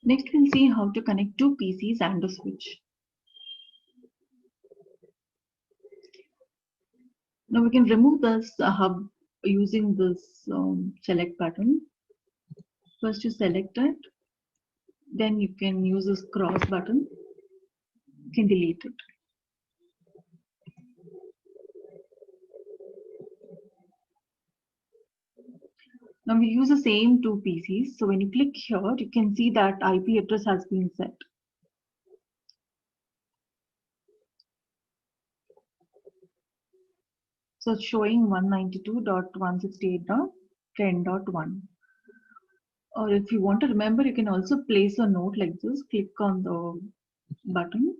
Next, we'll see how to connect two PCs and a switch. Now we can remove this hub using this select button. First you select it, then you can use this cross button, you can delete it. Now we use the same two PCs, so when you click here, you can see that IP address has been set. So it's showing 192.168.10.1. Or if you want to remember, you can also place a note like this. Click on the button.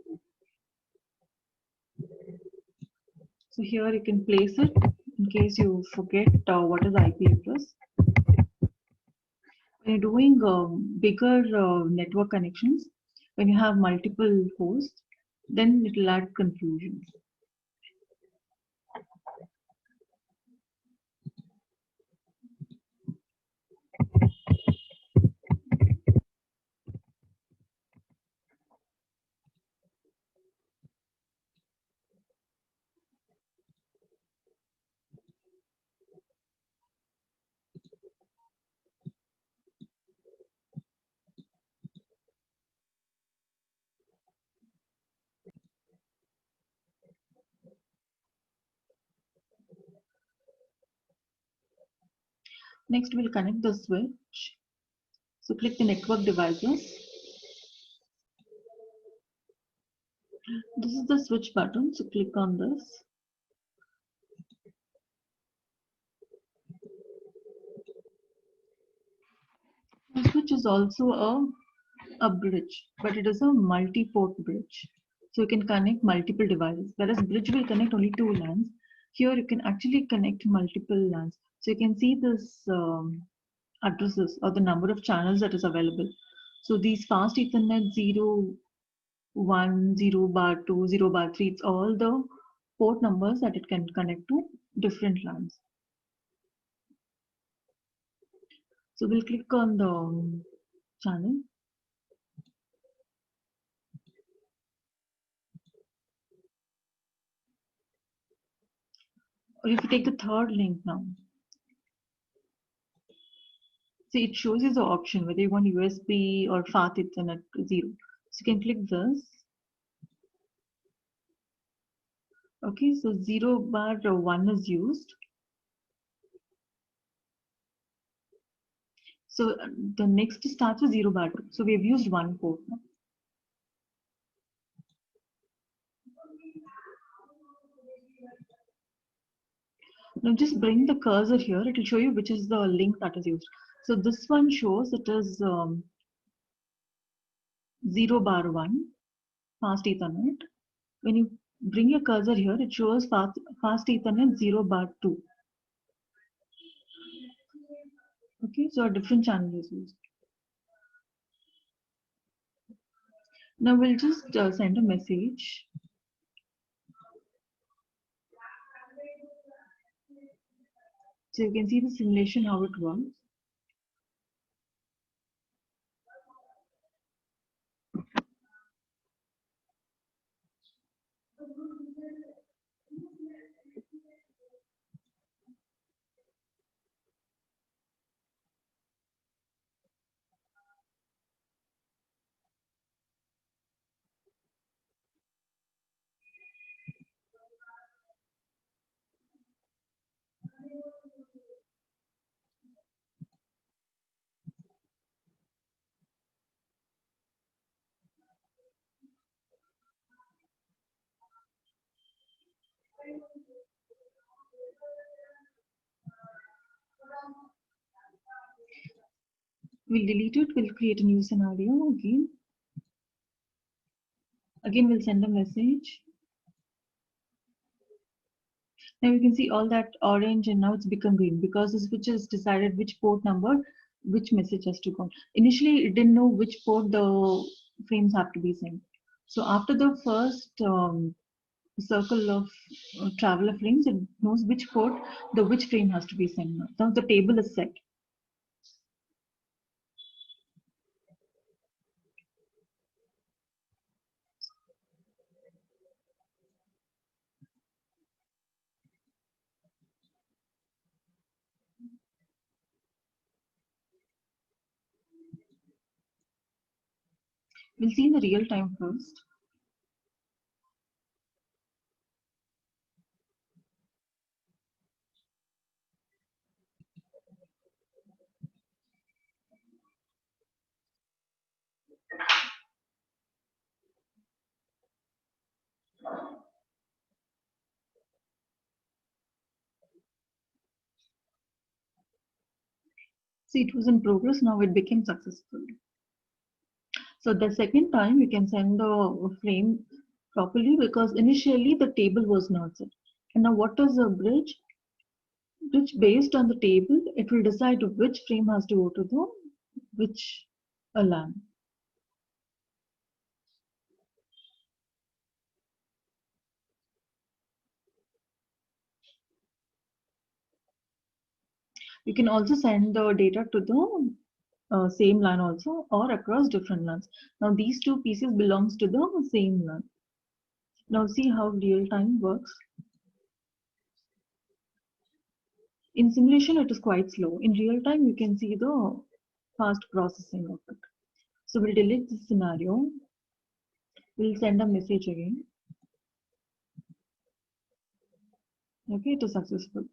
So here you can place it in case you forget what is IP address. When you're doing bigger network connections, when you have multiple hosts, then it will add confusion. Next, we'll connect the switch. So click the network devices. This is the switch button, so click on this. The switch is also a bridge, but it is a multi-port bridge. So you can connect multiple devices, whereas bridge will connect only two LANs. Here you can actually connect multiple LANs. So you can see this addresses or the number of channels that is available. So these fast Ethernet 0, 1, 0 bar 2, 0 bar 3, it's all the port numbers that it can connect to different LANs. So we'll click on the channel. Or if you take the third link now, see it shows you the option whether you want USB or fast Ethernet 0. So you can click this. Okay, so 0 bar 1 is used. So the next starts with 0 bar 2. So we have used one port now. Now just bring the cursor here. It will show you which is the link that is used. So this one shows it is 0 bar 1 fast Ethernet. When you bring your cursor here, it shows fast Ethernet 0 bar 2. Okay, so a different channel is used. Now we'll just send a message. So you can see the simulation how it works. We'll delete it, we'll create a new scenario again. Again, we'll send a message. Now you can see all that orange and now it's become green because the switch has decided which port number, which message has to go. Initially, it didn't know which port the frames have to be sent. So after the first circle of traveler frames, it knows which port which frame has to be sent. Now the table is set. We'll see in the real time first. See, it was in progress, now it became successful. So the second time you can send the frame properly because initially the table was not set. And now what is a bridge? Bridge based on the table, it will decide which frame has to go to the which LAN. You can also send the data to the same LAN also or across different LANs. Now these two pieces belongs to the same LAN. Now see how real time works. In simulation, it is quite slow. In real time, you can see the fast processing of it. So we'll delete this scenario. We'll send a message again. Okay, it is successful.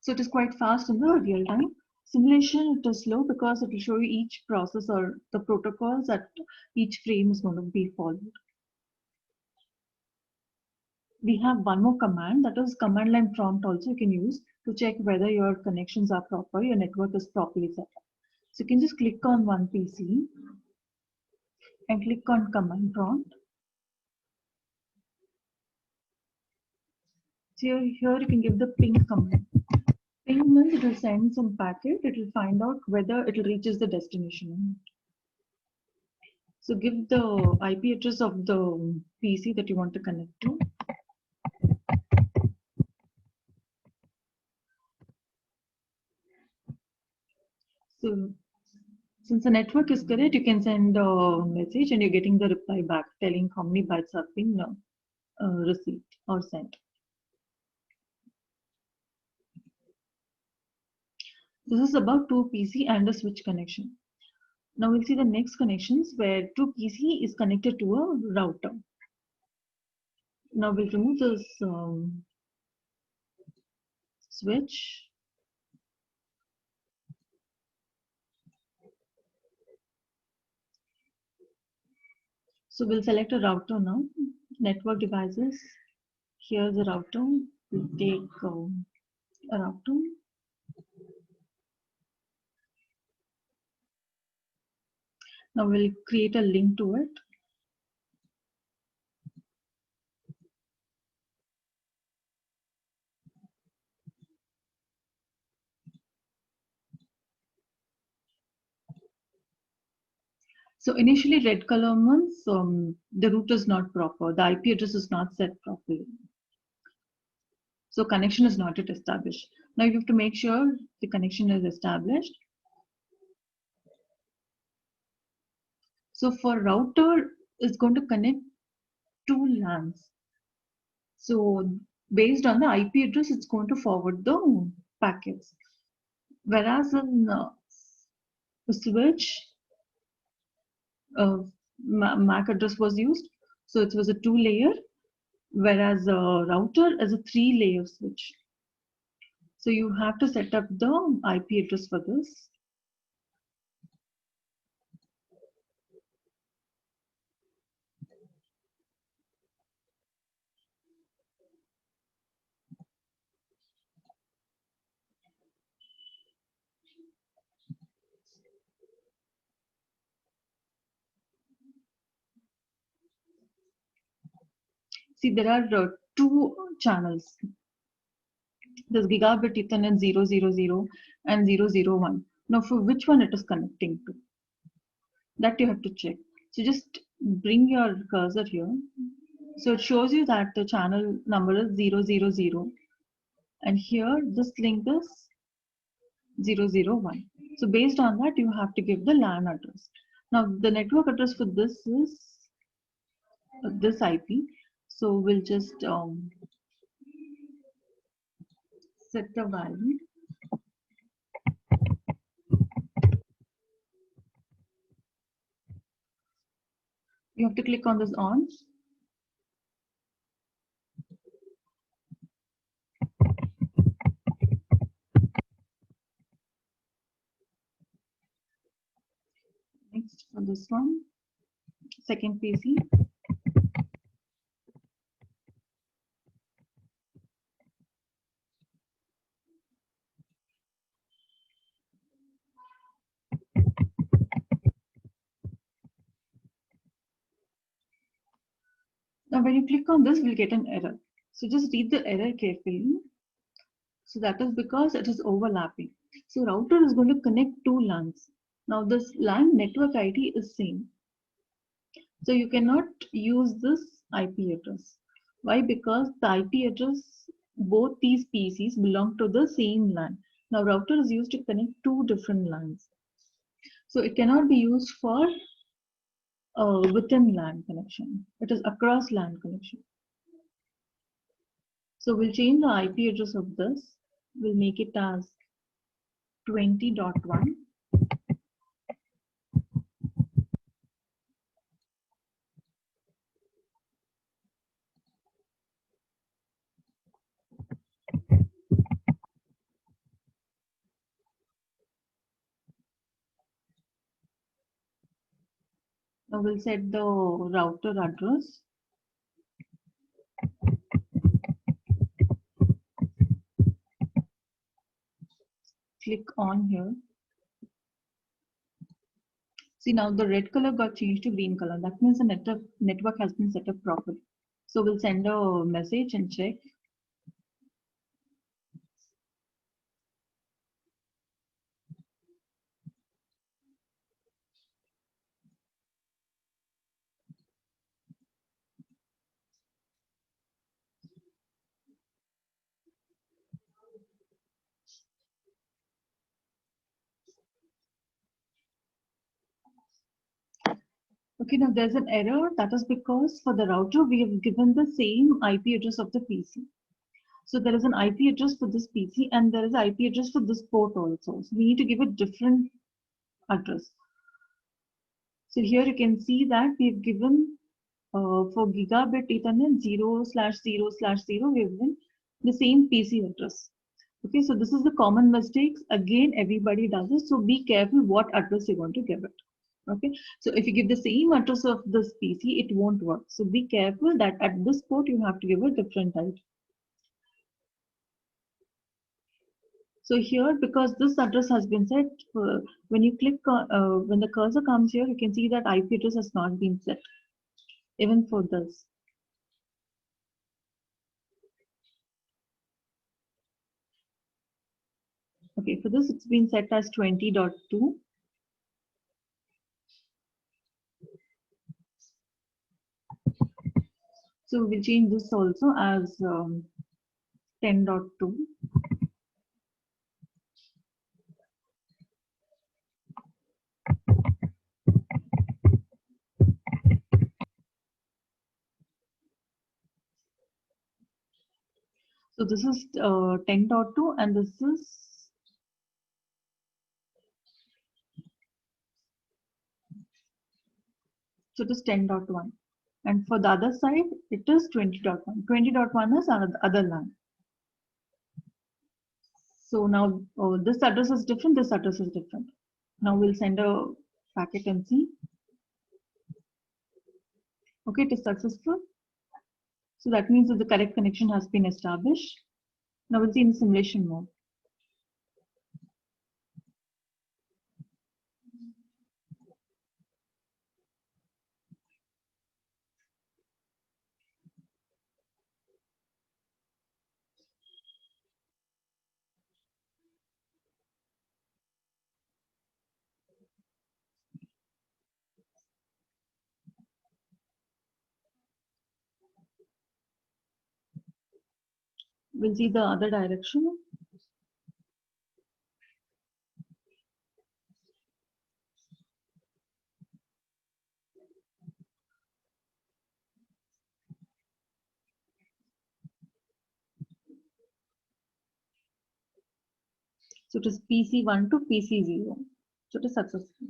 So it is quite fast in the real time. Simulation, it is slow because it will show you each process or the protocols that each frame is going to be followed. We have one more command, that is command line prompt also you can use to check whether your connections are proper, your network is properly set up. So you can just click on one PC and click on command prompt. So here you can give the ping command. Ping means it will send some packet, it will find out whether it reaches the destination. So give the IP address of the PC that you want to connect to. So since the network is correct, you can send a message and you're getting the reply back telling how many bytes have been received or sent. This is about two PC and a switch connection. Now we'll see the next connections where two PC is connected to a router. Now we'll remove this switch. So we'll select a router now. Network devices. Here's a router. We'll take a router. Now we'll create a link to it. So initially red color means the route is not proper. The IP address is not set properly. So connection is not yet established. Now you have to make sure the connection is established. So for router, it's going to connect two LANs. So based on the IP address, it's going to forward the packets. Whereas in the switch, MAC address was used. So it was a 2-layer, whereas a router is a 3-layer switch. So you have to set up the IP address for this. See, there are two channels. There's gigabit Ethernet 000 and 001. Now, for which one it is connecting to? That you have to check. So just bring your cursor here. So it shows you that the channel number is 000. And here, this link is 001. So based on that, you have to give the LAN address. Now, the network address for this is this IP. So we'll just set the value. have to click on this on. Next for this one, second PC. Now when you click on this, we'll get an error. So just read the error carefully. So that is because it is overlapping. So router is going to connect two LANs. Now this LAN network ID is same. So you cannot use this IP address. Why? Because the IP address, both these PCs belong to the same LAN. Now router is used to connect two different LANs. So it cannot be used for within LAN connection. It is across LAN connection. So we'll change the IP address of this. We'll make it as 20.1. Now we'll set the router address. Click on here. See, now the red color got changed to green color. That means the network has been set up properly. So we'll send a message and check. Okay, now there's an error. That is because for the router, we have given the same IP address of the PC. So there is an IP address for this PC and there is an IP address for this port also. So we need to give a different address. So here you can see that we've given for gigabit Ethernet 0/0/0, we've given the same PC address. Okay, so this is the common mistakes. Again, everybody does it. So be careful what address you want to give it. Okay, so if you give the same address of this PC, it won't work. So be careful that at this port you have to give a different type. So here, because this address has been set, when you click, when the cursor comes here, you can see that IP address has not been set, even for this. Okay, for this, it's been set as 20.2. So we'll change this also as 10.2. So this is 10.2 and this is so it is 10.1. And for the other side, it is 20.1. 20.1 is our other LAN. So now this address is different, this address is different. Now we'll send a packet and see. Okay, it is successful. So that means that the correct connection has been established. Now we'll see in the simulation mode. We'll see the other direction. So it is PC1 to PC0. So it is successful.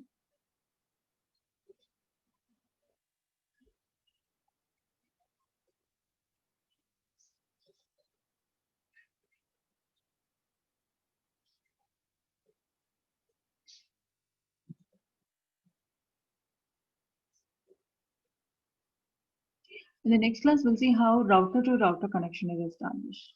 In the next class, we'll see how router to router connection is established.